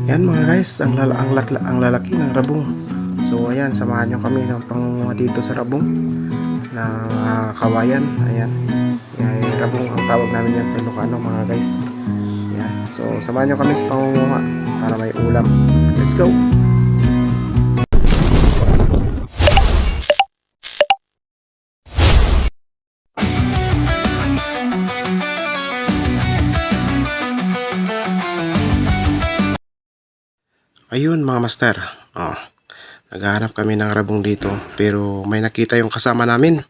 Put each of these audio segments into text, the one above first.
Yan mga guys, ang lalaki ng rabong. So ayan, samahan nyo kami ng pangunguha dito sa rabong na kawayan. Ayan, yan, rabong ang tawag namin yan sa Ilocano mga guys. Yan, so samahan nyo kami sa pangunguha para may ulam. Let's go! Ayun mga master, oh, naghahanap kami ng rabong dito pero may nakita yung kasama namin.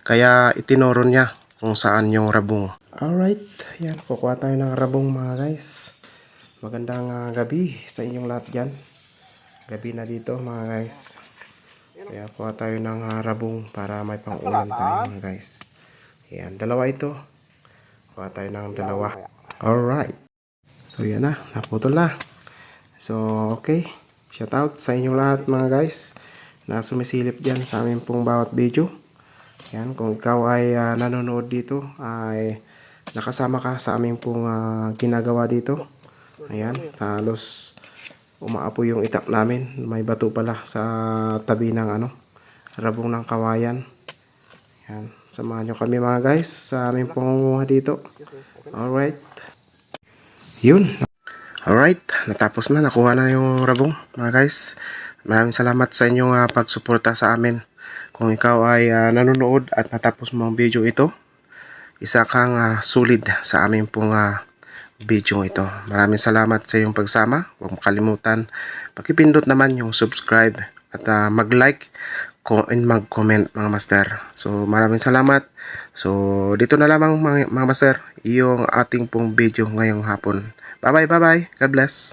Kaya itinuro niya kung saan yung rabong. Alright, yan, kukuha tayo ng rabong mga guys. Magandang gabi sa inyong lahat dyan. Gabi na dito mga guys. Kaya kuha tayo ng rabong para may pang-ulam tayo mga guys. Yan, dalawa ito. Kuha tayo ng dalawa. Alright. So yan na, naputol na. So okay, shout out sa inyong lahat mga guys na sumisilip dyan sa amin pong bawat video. Yan, kung ikaw ay nanonood dito ay nakasama ka sa aming pong ginagawa dito. Ayan, halos umaapoy yung itak namin. May bato pala sa tabi ng rabong ng kawayan. Yan, samahan nyo kami mga guys sa aming pangunguha dito. Alright. Yun. Alright, natapos na. Nakuha na yung rabong mga guys. Maraming salamat sa inyong pagsuporta sa amin. Kung ikaw ay nanonood at natapos mo ang video ito, isa kang sulit sa aming pong video ito. Maraming salamat sa iyong pagsama. Huwag mo kalimutan pakipindot naman yung subscribe at mag-like and mag-comment mga master. So maraming salamat. So dito na lamang mga master yung ating pong video ngayong hapon. Bye bye. God bless.